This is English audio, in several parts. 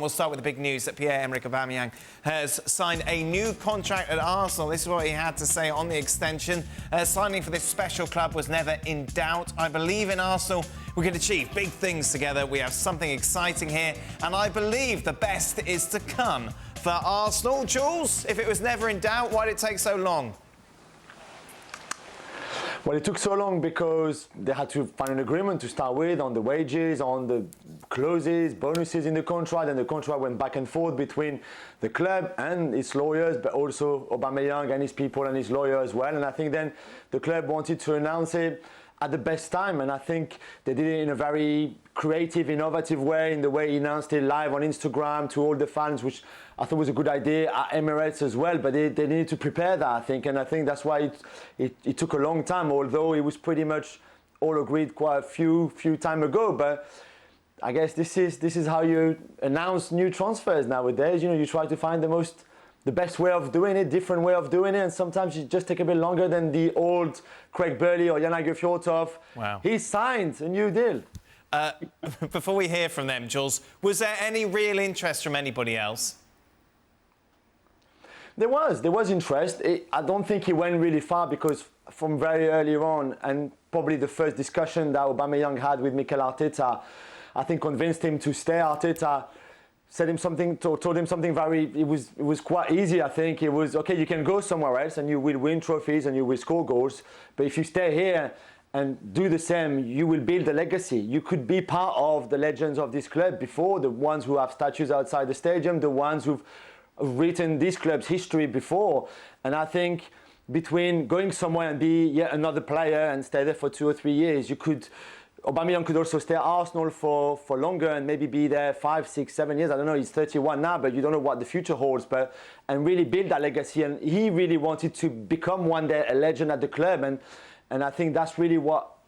We'll start with the big news that Pierre-Emerick Aubameyang has signed a new contract at Arsenal. This is what he had to say on the extension. Signing for this special club was never in doubt. I believe in Arsenal we can achieve big things together. We have something exciting here, and I believe the best is to come for Arsenal. Jules, if it was never in doubt, why did it take so long? Well, it took so long because they had to find an agreement to start with on the wages, on the clauses, bonuses in the contract, and the contract went back and forth between the club and its lawyers, but also Aubameyang and his people and his lawyer as well. And I think then the club wanted to announce it at the best time, and I think they did it in a very creative, innovative way, in the way he announced it live on Instagram to all the fans, which I thought was a good idea at Emirates as well, but they needed to prepare that, I think, and I think that's why it took a long time, although it was pretty much all agreed quite a few time ago. But I guess this is how you announce new transfers nowadays. You know, you try to find the best way of doing it, different way of doing it, and sometimes it just take a bit longer than the old Craig Burley or Inter Fjortoft. Wow. He signed a new deal. Before we hear from them, Jules, was there any real interest from anybody else? There was interest. I don't think he went really far because from very early on, and probably the first discussion that Aubameyang had with Mikel Arteta, I think convinced him to stay. Arteta said him something, told him something very, it was quite easy, I think. It was, okay, you can go somewhere else and you will win trophies and you will score goals, but if you stay here and do the same, you will build a legacy. You could be part of the legends of this club before, the ones who have statues outside the stadium, the ones who've written this club's history before. And I think between going somewhere and be yet another player and stay there for 2 or 3 years, Aubameyang could also stay at Arsenal for longer and maybe be there 5, 6, 7 years. I don't know, he's 31 now, but you don't know what the future holds, and really build that legacy. And he really wanted to become one day a legend at the club, and I think that's really what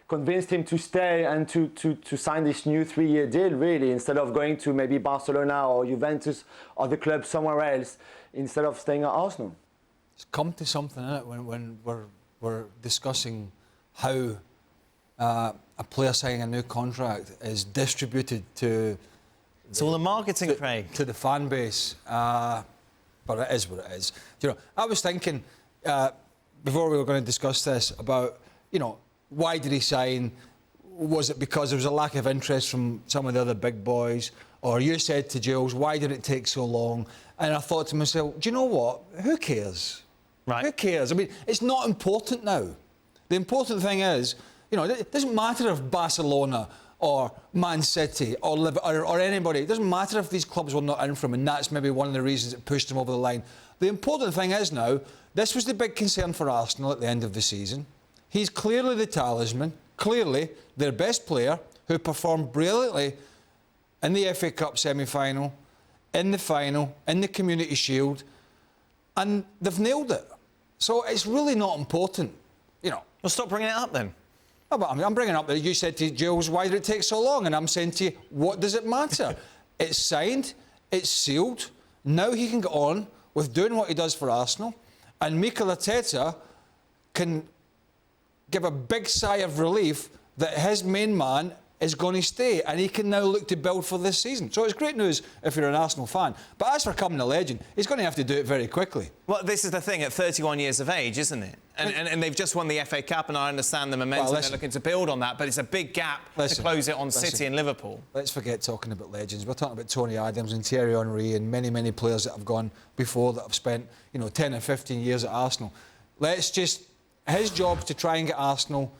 convinced him to stay and to sign this new 3-year deal, really, instead of going to maybe Barcelona or Juventus or the club somewhere else, instead of staying at Arsenal. It's come to something, isn't it, when we're discussing how a player signing a new contract is distributed to... It's all the marketing, Craig. To the fan base. But it is what it is. You know, I was thinking, before we were going to discuss this, about, you know, why did he sign? Was it because there was a lack of interest from some of the other big boys? Or you said to Jules, why did it take so long? And I thought to myself, do you know what? Who cares? Right. Who cares? I mean, it's not important now. The important thing is, you know, it doesn't matter if Barcelona or Man City or anybody, it doesn't matter if these clubs were not in for him, and that's maybe one of the reasons it pushed him over the line. The important thing is now, this was the big concern for Arsenal at the end of the season. He's clearly the talisman, clearly their best player, who performed brilliantly in the FA Cup semi-final, in the final, in the Community Shield, and they've nailed it. So it's really not important, you know. Well, stop bringing it up then. Oh, but I'm bringing up that you said to Jules, why did it take so long? And I'm saying to you, what does it matter? It's signed, it's sealed. Now he can get on with doing what he does for Arsenal, and Mikel Arteta can give a big sigh of relief that his main man is going to stay, and he can now look to build for this season. So it's great news if you're an Arsenal fan. But as for becoming a legend, he's going to have to do it very quickly. Well, this is the thing, at 31 years of age, isn't it? And they've just won the FA Cup, and I understand the momentum they're looking to build on that, but it's a big gap to close it on City and Liverpool. Let's forget talking about legends. We're talking about Tony Adams and Thierry Henry and many, many players that have gone before that have spent, you know, 10 or 15 years at Arsenal. His job is to try and get Arsenal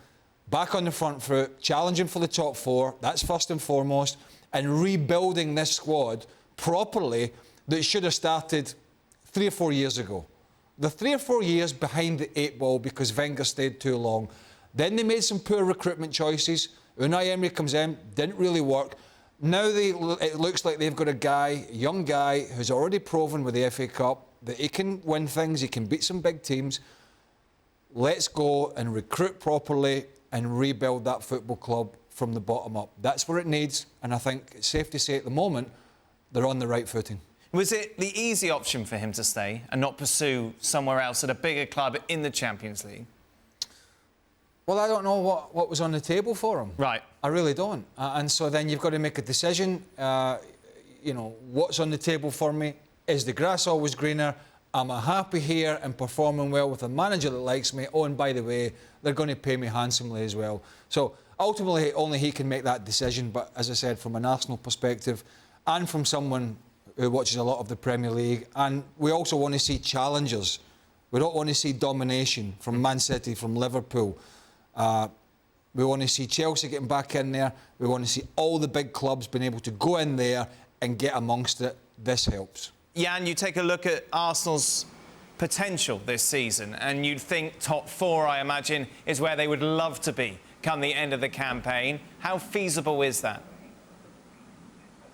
back on the front foot, challenging for the top 4, that's first and foremost, and rebuilding this squad properly that should have started 3 or 4 years ago. The 3 or 4 years behind the 8 ball because Wenger stayed too long. Then they made some poor recruitment choices. Unai Emery comes in, didn't really work. Now it looks like they've got a young guy, who's already proven with the FA Cup that he can win things, he can beat some big teams. Let's go and recruit properly and rebuild that football club from the bottom up. That's where it needs, and I think it's safe to say at the moment they're on the right footing. Was it the easy option for him to stay and not pursue somewhere else at a bigger club in the Champions League? Well, I don't know what was on the table for him. Right. I really don't. And so then you've got to make a decision. you know, what's on the table for me? Is the grass always greener? Am I happy here and performing well with a manager that likes me? Oh, and by the way, they're going to pay me handsomely as well. So ultimately, only he can make that decision. But as I said, from an Arsenal perspective, and from someone who watches a lot of the Premier League, and we also want to see challengers. We don't want to see domination from Man City, from Liverpool. We want to see Chelsea getting back in there. We want to see all the big clubs being able to go in there and get amongst it. This helps. Jan, you take a look at Arsenal's potential this season and you'd think top four, I imagine, is where they would love to be come the end of the campaign. How feasible is that?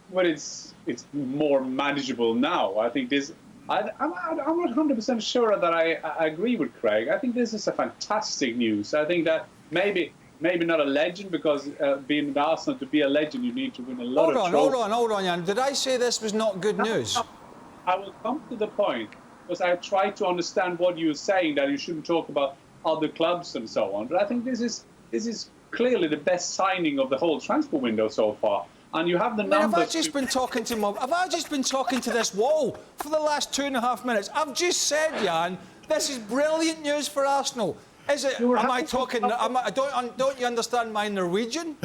Well, it's more manageable now. I think this... I'm not 100% sure that I agree with Craig. I think this is a fantastic news. I think that maybe not a legend, because being in Arsenal, to be a legend, you need to win a lot of trophies. Hold on, Jan. Did I say this was not good news? No. I will come to the point, because I try to understand what you're saying, that you shouldn't talk about other clubs and so on. But I think this is clearly the best signing of the whole transfer window so far. And you have the numbers. Have I just been talking to this wall for the last 2.5 minutes? I've just said, Jan, this is brilliant news for Arsenal. Is it? Am I talking? Don't you understand my Norwegian?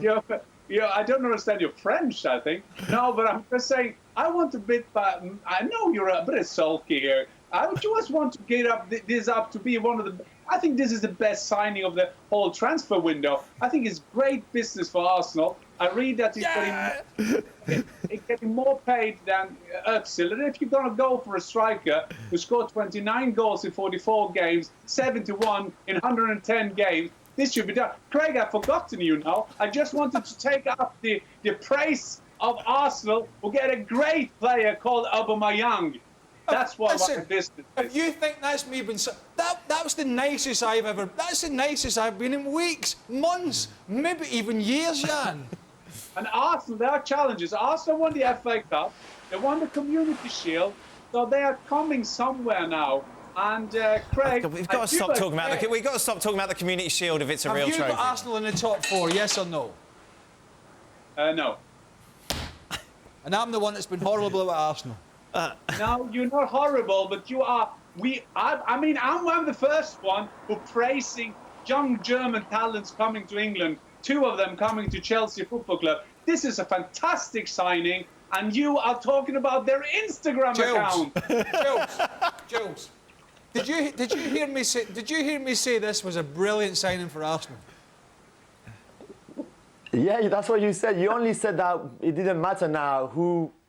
Yeah, I don't understand your French, I think. No, but I'm just saying, I want a bit... I know you're a bit sulky here. I just want to get this up to be one of the... I think this is the best signing of the whole transfer window. I think it's great business for Arsenal. I read that he's getting more paid than Özil. And if you're going to go for a striker who scored 29 goals in 44 games, 71 in 110 games, this should be done. Craig, I've forgotten you now. I just wanted to take up the praise of Arsenal, who get a great player called Aubameyang. That's what this is. If you think that's me being... That was the nicest I've ever... That's the nicest I've been in weeks, months, maybe even years, Jan. And Arsenal, there are challenges. Arsenal won the FA Cup. They won the Community Shield. So they are coming somewhere now. And Craig... We've got to stop talking about the Community Shield if it's a real trophy. Have you got Arsenal in the top four, yes or no? No. And I'm the one that's been horrible about Arsenal. No, you're not horrible, but you are... I mean, I'm one of the first one who praising young German talents coming to England, 2 of them coming to Chelsea Football Club. This is a fantastic signing, and you are talking about their Instagram account. Jules, did you hear me say this was a brilliant signing for Arsenal? Yeah, that's what you said. You only said that it didn't matter now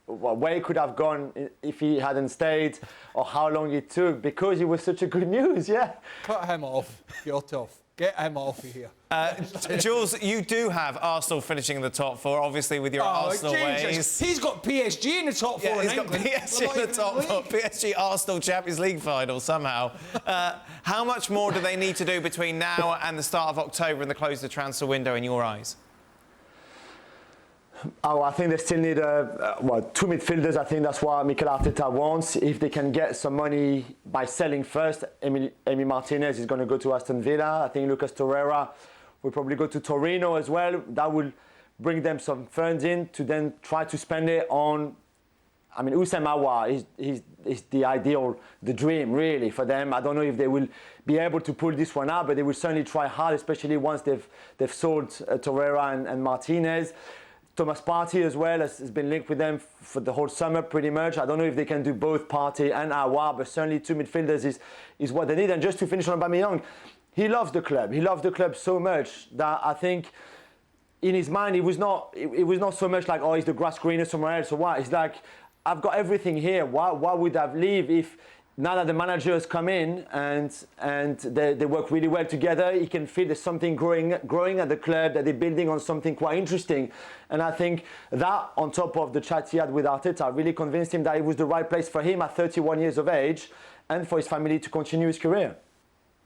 where he could have gone if he hadn't stayed, or how long it took, because it was such a good news, yeah. Cut him off, Fjortoft. Get him off of here. Jules, you do have Arsenal finishing in the top four, obviously, with your Arsenal ways. He's got PSG in the top four in England. He's got PSG in the top four. PSG Arsenal Champions League final, somehow. How much more do they need to do between now and the start of October and the close of the transfer window, in your eyes? Oh, I think they still need 2 midfielders. I think that's what Mikel Arteta wants. If they can get some money by selling first, Emi Martinez is going to go to Aston Villa. I think Lucas Torreira will probably go to Torino as well. That will bring them some funds in to then try to spend it on... I mean, Houssem Aouar is the ideal, the dream, really, for them. I don't know if they will be able to pull this one out, but they will certainly try hard, especially once they've sold Torreira and Martinez. Thomas Partey as well has been linked with them for the whole summer, pretty much. I don't know if they can do both Partey and Aouar, but certainly 2 midfielders is what they need. And just to finish on Aubameyang, he loves the club. He loves the club so much that I think in his mind it was not so much like, oh, is the grass greener somewhere else or what? It's like, I've got everything here. Why would I leave if... Now that the manager has come in and they work really well together, he can feel there's something growing at the club, that they're building on something quite interesting. And I think that, on top of the chat he had with Arteta, really convinced him that it was the right place for him at 31 years of age and for his family to continue his career.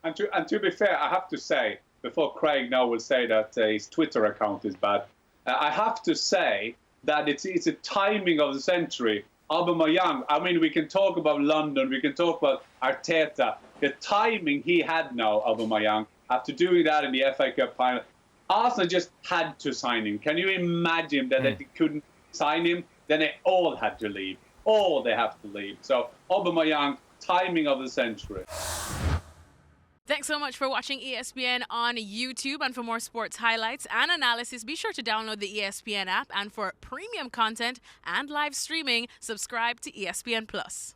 And to be fair, I have to say, before Craig now will say that his Twitter account is bad, I have to say that it's a timing of the century. Aubameyang, I mean, we can talk about London, we can talk about Arteta. The timing he had now, Aubameyang, after doing that in the FA Cup final, Arsenal just had to sign him. Can you imagine that they couldn't sign him? then they all had to leave. All they have to leave. So Aubameyang, timing of the century. Thanks so much for watching ESPN on YouTube. And for more sports highlights and analysis, be sure to download the ESPN app. And for premium content and live streaming, subscribe to ESPN Plus.